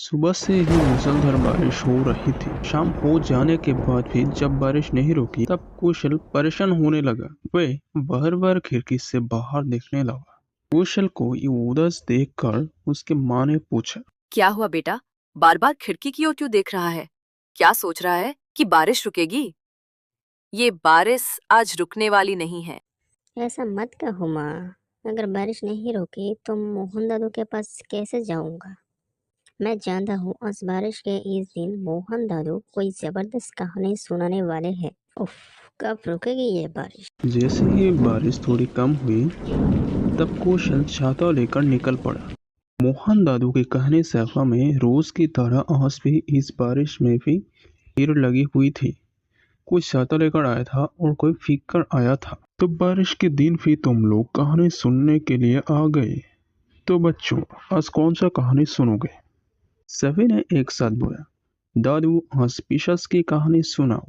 सुबह से ही मूसलाधार बारिश हो रही थी। शाम हो जाने के बाद भी जब बारिश नहीं रुकी तब कुशल परेशान होने लगा। वह बार बार खिड़की से बाहर देखने लगा। कुशल को ये उदास देखकर उसकी माँ ने पूछा। क्या हुआ बेटा? बार बार खिड़की की ओर क्यों देख रहा है? क्या सोच रहा है कि बारिश रुकेगी? ये बारिश आज रुकने वाली नहीं है। ऐसा मत कहो माँ। अगर बारिश नहीं रुकी तो मोहन दादू के पास कैसे जाऊंगा। मैं जानता हूँ उस बारिश के इस दिन मोहन दादू कोई जबरदस्त कहानी सुनाने वाले हैं। उफ, कब रुकेगी ये बारिश। जैसे ही बारिश थोड़ी कम हुई तब कुशल छाता लेकर निकल पड़ा। मोहन दादू के कहने से हवा में रोज की तरह आज भी इस बारिश में भी भीड़ लगी हुई थी। कोई छाता लेकर आया था और कोई फीक कर आया था। तो बारिश के दिन भी तुम लोग कहानी सुनने के लिए आ गए। तो बच्चों, आज कौन सा कहानी सुनोगे? सभी ने एक साथ बोला। दादू, आज पिशाच की कहानी सुनाओ।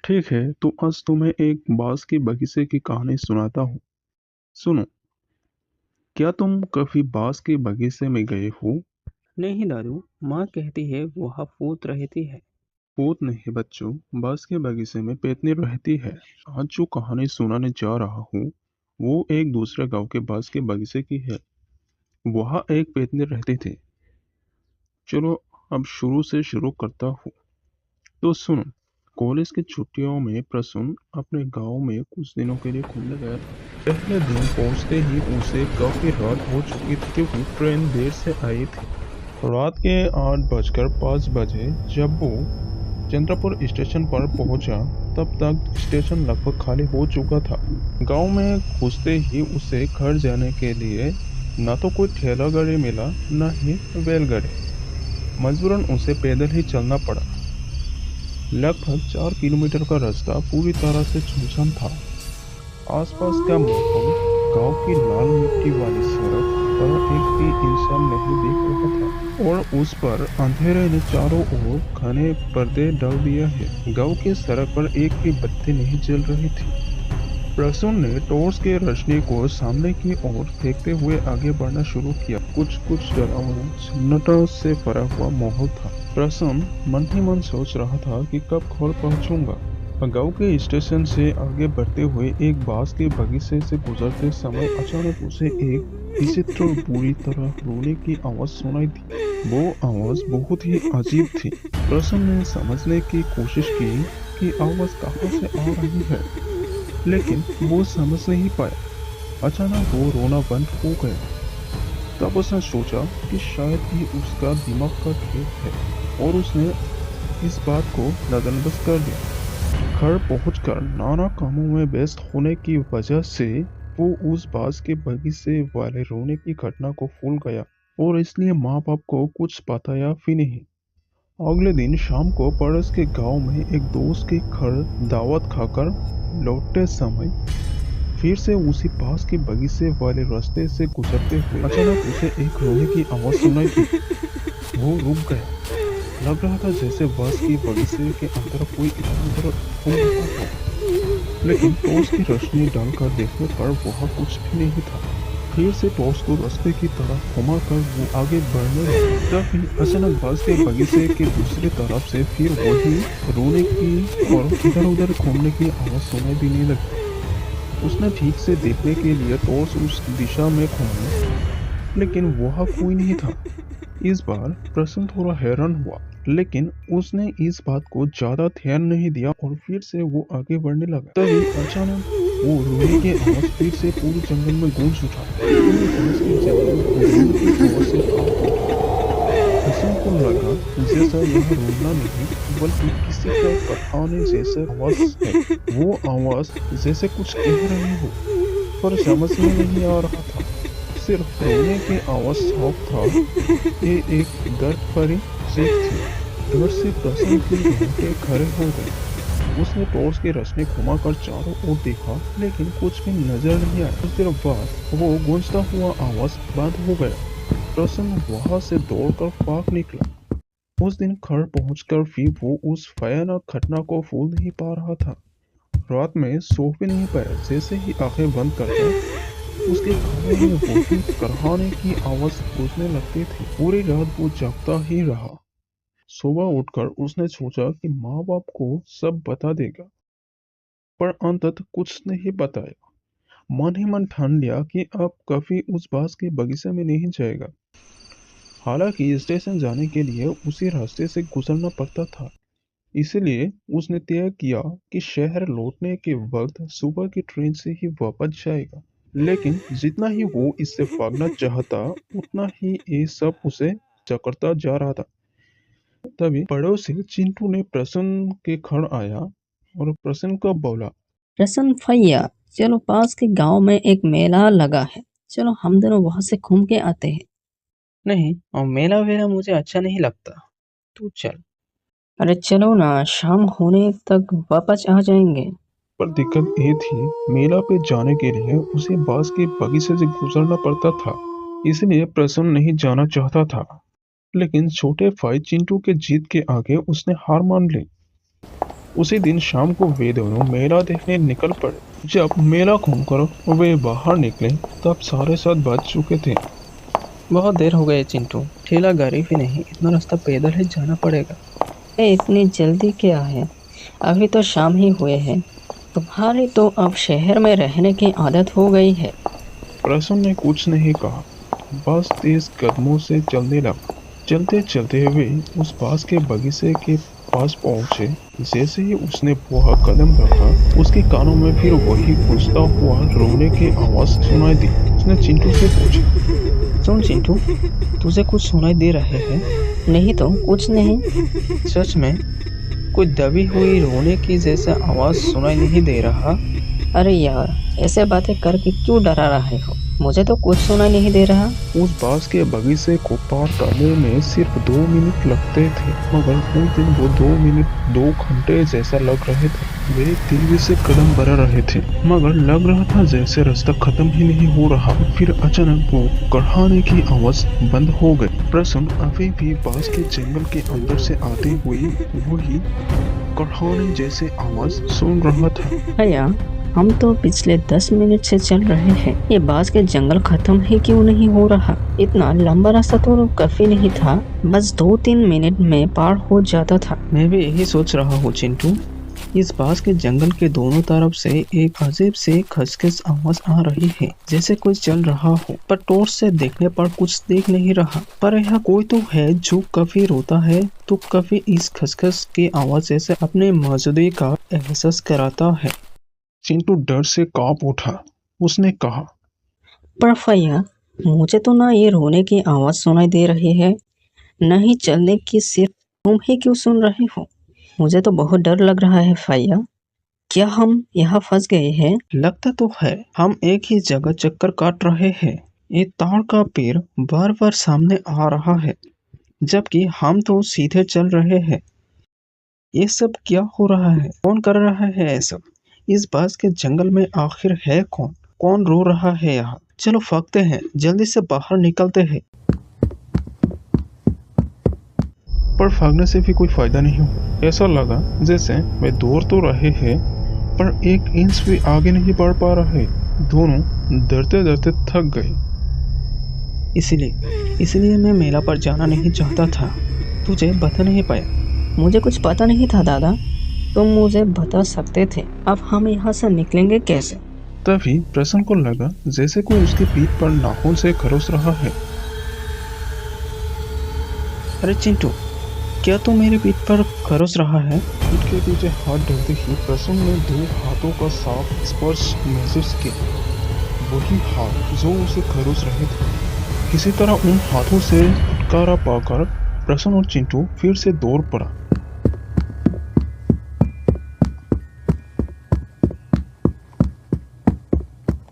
ठीक है, तो आज तुम्हें एक बांस के बगीचे की कहानी सुनाता हूँ। सुनो। क्या तुम कभी बांस के बगीचे में गए हो? नहीं दादू, माँ कहती है वहाँ भूत रहती है। भूत नहीं बच्चों, बांस के बगीचे में पेतनी रहती है। आज जो कहानी सुनाने जा रहा हूँ वो एक दूसरे गांव के बांस के बगीचे की है। वहाँ एक पेतनी रहती थी। चलो अब शुरू से शुरू करता हूँ। तो सुनो। कॉलेज की छुट्टियों में प्रसून अपने गांव में कुछ दिनों के लिए घूमने गया था। पहले दिन पहुंचते ही उसे काफी रात हो चुकी थी क्योंकि ट्रेन देर से आई थी। रात के 8:05 जब वो चंद्रपुर स्टेशन पर पहुंचा तब तक स्टेशन लगभग खाली हो चुका था। गांव में घुसते ही उसे घर जाने के लिए न तो कोई ठेला गाड़ी मिला न ही बैलगाड़ी। मजबूरन उसे पैदल ही चलना पड़ा। लगभग 4 किलोमीटर का रास्ता पूरी तरह से सुनसान था। आसपास का माहौल, गांव की लाल मिट्टी वाली सड़क पर एक भी इंसान नहीं दिख रहा था और उस पर अंधेरे ने चारों ओर घने पर्दे डाल दिया है। गांव की सड़क पर एक भी बत्ती नहीं जल रही थी। प्रसून ने टॉर्च के रोशनी को सामने की ओर फेंकते हुए आगे बढ़ना शुरू किया। कुछ डरावना सन्नाटा से भरा हुआ माहौल था। प्रसून मन ही मन सोच रहा था कि कब घर पहुंचूंगा। गांव के स्टेशन से आगे बढ़ते हुए एक बांस के बगीचे से गुजरते समय अचानक उसे एक विचित्र और बुरी तरह रोने की आवाज सुनाई दी। वो आवाज बहुत ही अजीब थी। प्रसून ने समझने की कोशिश की कि आवाज कहाँ से आ रही है, लेकिन वो समझ नहीं पाया। अचानक वो रोना बंद हो गया। तब उसने सोचा कि शायद ही उसका दिमाग का खेल है और उसने इस बात को नजरअंदाज कर दिया। घर पहुंचकर नाना कामों में व्यस्त होने की वजह से वो उस बांस के बगीचे वाले रोने की घटना को भूल गया और इसलिए माँ बाप को कुछ बताया भी नहीं। अगले दिन शाम को पड़ोस के गांव में एक दोस्त के घर दावत खाकर लौटते समय फिर से उसी पास के बगीचे वाले रास्ते से गुजरते हुए अचानक उसे एक रोने की आवाज सुनाई दी। वो रुक गया। लग रहा था जैसे बस के बगीचे के अंदर कोई इधर उधर घूम रहा हो, लेकिन टॉर्च की रोशनी डालकर देखने पर वहाँ कुछ भी नहीं था। फिर से टॉर्च को रास्ते की तरफ घुमाकर वो आगे बढ़ने लगा। तभी अचानक बस के बगीचे के दूसरी तरफ से फिर वही रोने की और इधर उधर घूमने की आवाज सुनाई देने लगी। उसने ठीक से देखने के लिए टॉर्च उस दिशा में घुमाई, लेकिन वहाँ कोई नहीं था। इस बार प्रसून थोड़ा हैरान हुआ, लेकिन उसने इस बात को ज्यादा ध्यान नहीं दिया और फिर से वो आगे बढ़ने लगा। तभी अचानक वो रोने की आवाज फिर से पूरे जंगल में गूंज उठा। पूरे पास के जंगल में रोने की आवाज से कांप उठा। प्रसून को लगा जैसा यह रोना नहीं बल्कि किसी का पढ़ाने जैसा आवाज है। वो आवाज जैसे कुछ कह रही हो, पर समझ में नहीं आ रहा था। सिर्फ रोने की आवाज साफ था। ये एक दर्द भरी चीख थी। डर से प्रसून के रोंगटे खड़े हो गए। उसने टॉर्च की रोशनी घुमाकर चारों ओर देखा, लेकिन कुछ भी नजर नहीं आया। कुछ देर बाद वो गूंजता हुआ आवाज बंद हो गया। प्रसून वहां से दौड़कर भाग निकला। उस दिन घर पहुंचकर भी वो उस भयानक घटना को भूल नहीं पा रहा था। रात में सो भी नहीं पाया। जैसे ही आंखें बंद करता उसके कानों में वही करहाने की आवाज गूंजने लगती थी। पूरी रात वो जागता ही रहा। सुबह उठकर उसने सोचा कि माँ बाप को सब बता देगा, पर अंततः कुछ नहीं बताया। मन ही मन ठान लिया कि अब कभी उस बांस के बगीचे में नहीं जाएगा। हालांकि स्टेशन जाने के लिए उसी रास्ते से गुजरना पड़ता था, इसलिए उसने तय किया कि शहर लौटने के वक्त सुबह की ट्रेन से ही वापस जाएगा। लेकिन जितना ही वो इससे भागना चाहता, उतना ही ये सब उसे जकड़ता जा रहा था। तभी पड़ोसी चिंटू ने प्रसन्न के घर आया और प्रसन्न को बोला, प्रसन्न भैया, चलो पास के गांव में एक मेला लगा है, चलो हम दोनों वहां से घूम के आते हैं। नहीं, और मेला वेला मुझे अच्छा नहीं लगता। तू चल। अरे चलो ना, शाम होने तक वापस आ जाएंगे। पर दिक्कत ये थी, मेला पे जाने के लिए उसे बांस के बगीचे से गुजरना पड़ता था, इसलिए प्रसन्न नहीं जाना चाहता था। लेकिन छोटे भाई चिंटू के जिद के आगे उसने हार मान ली। उसी दिन शाम को वे दोनों मेला देखने निकल पड़े। जब मेला घूमकर वे बाहर निकले तब 7:30 बज चुके थे। बहुत देर हो गई चिंटू, ठेला गाड़ी भी नहीं, इतना रास्ता पैदल ही जाना पड़ेगा। इतनी जल्दी क्या है, अभी तो शाम ही हुए हैं। तुम्हारी तो अब शहर में रहने की आदत हो गई है। प्रसन्न ने कुछ नहीं कहा, बस तेज कदमों से चलने लगा। चलते चलते वे उस बांस के बगीचे के पास पहुंचे। जैसे ही उसने वह कदम रखा, उसके कानों में फिर वही गूंजता हुआ रोने की आवाज सुनाई दी। उसने चिंटू से पूछा, सुन चिंटू, तुझे कुछ सुनाई दे रहे हैं? नहीं तो कुछ नहीं। सच में कोई दबी हुई रोने की जैसा आवाज सुनाई नहीं दे रहा? अरे यार, ऐसे बातें करके क्यों डरा रहे हो? मुझे तो कुछ सुनाई नहीं दे रहा। उस बांस के बगीचे को पार करने में सिर्फ 2 मिनट लगते थे, मगर उस दिन वो 2 मिनट 2 घंटे जैसा लग रहे थे। वे तेजी से कदम बढ़ा रहे थे, मगर लग रहा था जैसे रास्ता खत्म ही नहीं हो रहा। फिर अचानक वो कड़हाने की आवाज बंद हो गई। प्रसन्न अभी भी बांस के जंगल के अंदर से आते हुए वही कड़हाने जैसे आवाज सुन रहा था। भैया, हम तो पिछले 10 मिनट से चल रहे हैं, ये बांस के जंगल खत्म ही क्यों नहीं हो रहा? इतना लंबा रास्ता तो काफी नहीं था, बस 2-3 मिनट में पार हो जाता था। मैं भी यही सोच रहा हूँ चिंटू। इस बांस के जंगल के दोनों तरफ से एक अजीब से खसखस आवाज आ रही है, जैसे कोई चल रहा हो, पर टॉर्च से देखने पर कुछ देख नहीं रहा। पर यहाँ कोई तो है जो कभी रोता है तो कभी इस खसखस की आवाज जैसे अपने मौजूदगी का एहसास कराता है। चिंटू डर से कांप उठा। उसने कहा, पर भैया, मुझे तो ना ये रोने की आवाज सुनाई दे रही है, न ही चलने की, सिर्फ तुम ही क्यों सुन रहे हो? मुझे तो बहुत डर लग रहा है भैया। क्या हम यहाँ फंस गए हैं? लगता तो है हम एक ही जगह चक्कर काट रहे हैं। ये तार का पेड़ बार बार सामने आ रहा है, जबकि हम तो सीधे चल रहे हैं। ये सब क्या हो रहा है? कौन कर रहा है ये सब? इस बांस के जंगल में आखिर है कौन? कौन रो रहा है यहाँ? चलो भागते हैं, जल्दी से बाहर निकलते हैं। पर भागने से भी कोई फायदा नहीं हुआ। ऐसा लगा जैसे वे दौड़ तो रहे हैं, पर 1 इंच भी आगे नहीं बढ़ पा रहे। दोनों डरते डरते थक गए। इसलिए मैं मेला पर जाना नहीं चाहता था। तुझे बता नहीं पाया। मुझे कुछ पता नहीं था दादा, तुम मुझे बता सकते थे। अब हम यहाँ से निकलेंगे कैसे? तभी प्रसन्न को लगा जैसे कोई उसकी पीठ पर नाखून से खरोच रहा है। अरे चिंटू, क्या तू मेरी पीठ पर खरोच रहा है? पीठ के पीछे हाथ डालते ही प्रसन्न ने 2 हाथों का साफ स्पर्श महसूस किया। वही हाथ जो उसे खरोच रहे थे। किसी तरह उन हाथों से छुटकारा पाकर प्रसन्न और चिंटू फिर से दौड़ पड़ा।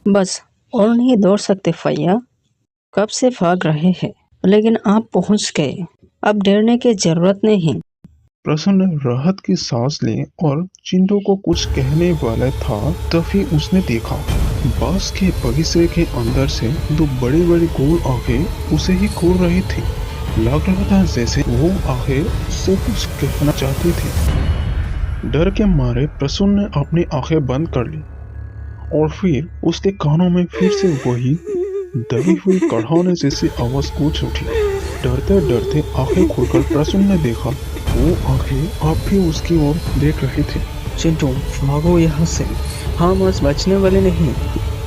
बस और नहीं दौड़ सकते भैया, कब से भाग रहे हैं, लेकिन आप पहुंच गए, अब डरने की जरूरत नहीं। प्रसन्न ने राहत की सांस ली और चिंटू को कुछ कहने वाला था, तभी उसने देखा बांस के बगीचे के अंदर से 2 बड़ी बड़ी गोल आंखें उसे ही घूर रही थी। लग रहा था जैसे वो आंखें उससे कुछ कहना चाहती थी। डर के मारे प्रसन्न ने अपनी आंखें बंद कर ली और फिर उसके कानों में फिर से वही दबी हुई कढ़ाने जैसी आवाज गूंज उठी। डरते डरते आंखें खोलकर प्रसून ने देखा, वो आंखें आप भी उसकी ओर देख रही थी। चिंटू, भागो यहाँ से, हम आज बचने वाले नहीं।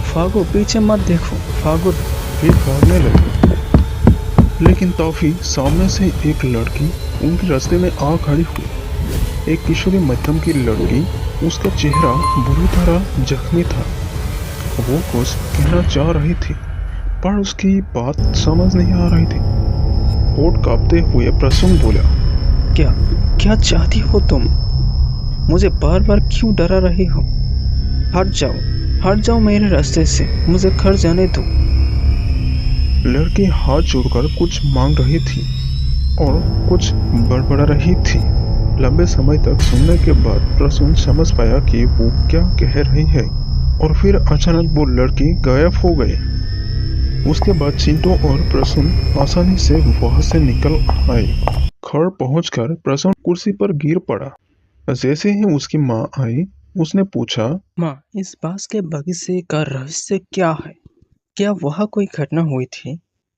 भागो, पीछे मत देखो, भागो। फिर भागने लगे, लेकिन तभी सामने से एक लड़की उनके रास्ते में आ खड़ी हुई। एक किशोरी मध्यम की लड़की, उसका चेहरा बुरी तरह जख्मी था। वो कुछ कहना चाह रही थी, पर उसकी बात समझ नहीं आ रही थी। होठ कांपते हुए प्रसून बोला, क्या क्या चाहती हो तुम? मुझे बार बार क्यों डरा रही हो? हट जाओ मेरे रास्ते से, मुझे घर जाने दो। लड़की हाथ जोड़कर कुछ मांग रही थी और कुछ बड़बड़ा रही थी। लंबे समय तक सुनने के बाद प्रसून समझ पाया कि वो क्या कह रही है, और फिर अचानक वो लड़की गायब हो गई। उसके बाद चिंटू और प्रसून आसानी से वहां से निकल आए। घर पहुंचकर प्रसून कुर्सी पर गिर पड़ा। जैसे ही उसकी माँ आई, उसने पूछा, माँ, इस बांस के बगीचे का रहस्य क्या है? क्या वहाँ कोई घटना हुई थी?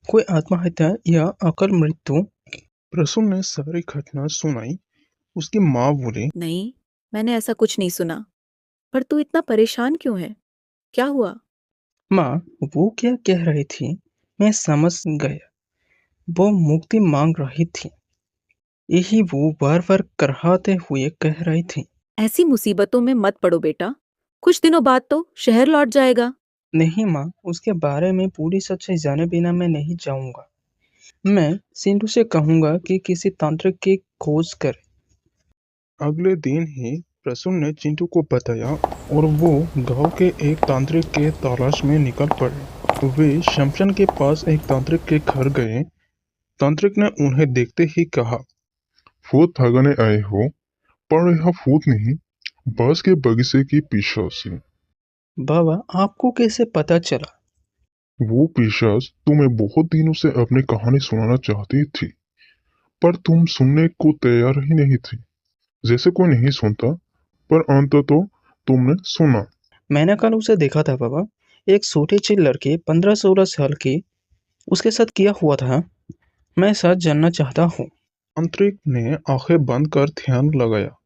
कोई आत्महत्या या अकाल मृत्यु? प्रसून ने सारी घटना सुनाई। उसकी माँ बोली, नहीं, मैंने ऐसा कुछ नहीं सुना। पर तू इतना परेशान क्यों है? क्या हुआ? माँ, वो क्या कह रही थी मैं समझ गया। वो मुक्ति मांग रही थी, यही वो बार बार कराहते हुए कह रही थी। ऐसी मुसीबतों में मत पड़ो बेटा, कुछ दिनों बाद तो शहर लौट जाएगा। नहीं माँ, उसके बारे में पूरी सच्चाई जाने बिना मैं नहीं जाऊंगा। मैं सिंधु से कहूंगा कि किसी तांत्रिक की खोज करे। अगले दिन ही प्रसून ने चिंटू को बताया और वो गांव के एक तांत्रिक के तलाश में निकल पड़े। वे शमशान के पास एक तांत्रिक के घर गए। तांत्रिक ने उन्हें देखते ही कहा, भूत भगाने आए हो, पर यह भूत नहीं, बांस के बगीचे की पिशाच है। बाबा, आपको कैसे पता चला? वो पिशाच तुम्हें बहुत दिनों से अपनी कहानी सुनाना चाहती थी, पर तुम सुनने को तैयार ही नहीं थी। जैसे कोई नहीं सुनता, पर अंततः तो तुमने सुना। मैंने कल उसे देखा था बाबा, एक छोटी सी लड़की 15-16 साल की, उसके साथ किया हुआ था। मैं सच जानना चाहता हूँ। तांत्रिक ने आंखें बंद कर ध्यान लगाया।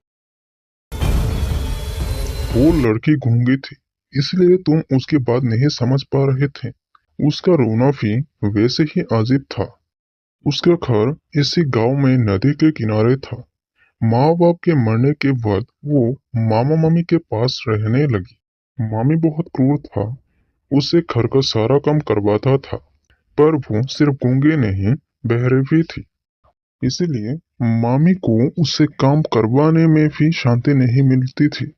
वो लड़की गूंगी थी, इसलिए तुम उसकी बात नहीं समझ पा रहे थे। उसका रोना भी वैसे ही अजीब था। उसका घर इसी गांव में नदी के किनारे था। माँ बाप के मरने के बाद वो मामा मामी के पास रहने लगी। मामी बहुत क्रूर था, उससे घर का सारा काम करवाता था, पर वो सिर्फ गूंगे नहीं, बहरे भी थी। इसलिए मामी को उससे काम करवाने में भी शांति नहीं मिलती थी।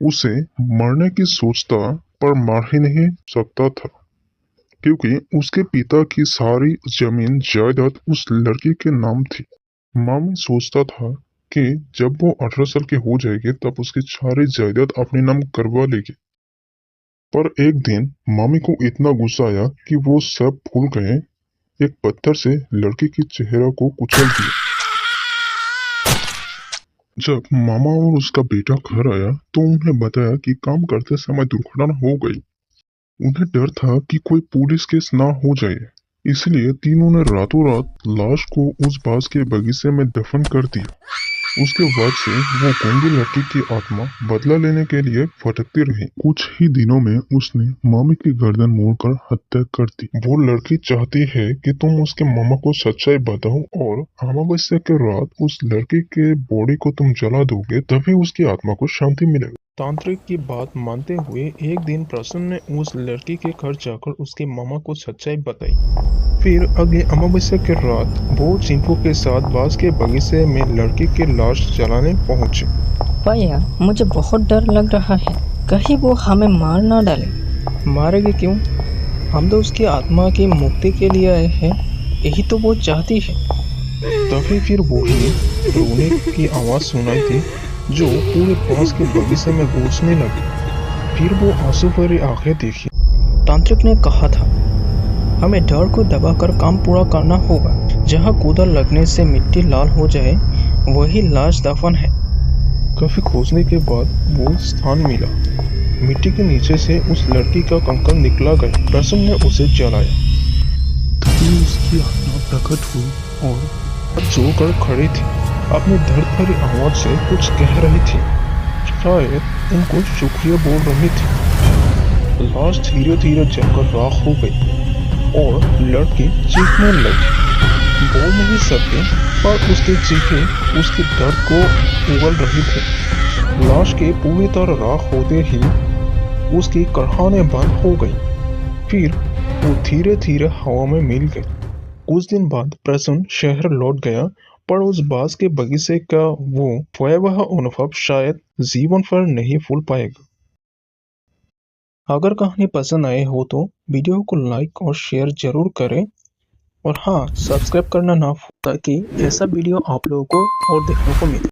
उसे मरने की सोचता, पर मार ही नहीं सकता था, क्योंकि उसके पिता की सारी जमीन जायदाद उस लड़की के नाम थी। मामी सोचता था कि जब वो 18 साल की हो जाएगी तब उसकी सारी जायदाद अपने नाम करवा लेगी। पर एक दिन मामी को इतना गुस्सा आया कि वो सब भूल गए। एक पत्थर से लड़की के चेहरे को कुचल दिया। जब मामा और उसका बेटा घर आया तो उन्हें बताया कि काम करते समय दुर्घटना हो गई। उन्हें डर था कि कोई पुलिस केस ना हो जाए, इसलिए तीनों ने रातों रात लाश को उस बांस के बगीचे में दफन कर दिया। उसके बाद से वो गूंगी लड़की की आत्मा बदला लेने के लिए भटकती रही। कुछ ही दिनों में उसने मामी की गर्दन मोड़कर हत्या कर दी। वो लड़की चाहती है कि तुम उसके मामा को सच्चाई बताओ और अमावस्या के रात उस लड़की के बॉडी को तुम जला दोगे, तभी उसकी आत्मा को शांति मिलेगी। तांत्रिक की बात मानते हुए एक दिन प्रसून ने उस लड़की के घर जाकर उसके मामा को सच्चाई बताई। फिर अगले अमावस्या के रात वो चिंटू के साथ बांस के बगीचे में लड़की की लाश जलाने पहुंचे। भैया, मुझे बहुत डर लग रहा है, कहीं वो हमें मार ना डाले। मारेगी क्यों? हम तो उसकी आत्मा की मुक्ति के लिए आए हैं, यही तो वो चाहती है। तभी फिर वही रोने की आवाज सुनाई दी जो पूरे बांस के बगीचे में गूंजने लगी। फिर वो आंसू भरी आंखें देखी। तांत्रिक ने कहा था, हमें डर को दबाकर काम पूरा करना होगा। जहाँ कूदा लगने से मिट्टी लाल हो जाए, वही लाश दफन है। काफी खोजने के बाद वो स्थान मिला। मिट्टी के नीचे से उस लड़की का कंकड़ निकला गया। प्रसून ने उसे जलाया। तभी उसकी आत्मा प्रकट हुई और हाथ जोड़कर खड़ी थी। अपनी दर्द भरी आवाज से कुछ कह रही थी, शायद उनको शुक्रिया बोल रही थी। लाश धीरे धीरे जलकर राख हो गई और लड़की चीखने लगी। बोल नहीं सके पर उसकी चीखें उसके दर्द को उगल रही थी। लाश के पूरी तरह राख होते ही उसकी करहानें बंद हो गई। फिर वो धीरे धीरे हवा में मिल गई। कुछ दिन बाद प्रसून शहर लौट गया, पर उस बांस के बगीचे का वो भयावह अनुभव शायद जीवन भर नहीं भूल पाएगा। अगर कहानी पसंद आए हो तो वीडियो को लाइक और शेयर जरूर करें और हाँ, सब्सक्राइब करना ना भूलें ताकि ऐसा वीडियो आप लोगों को और देखने को मिले।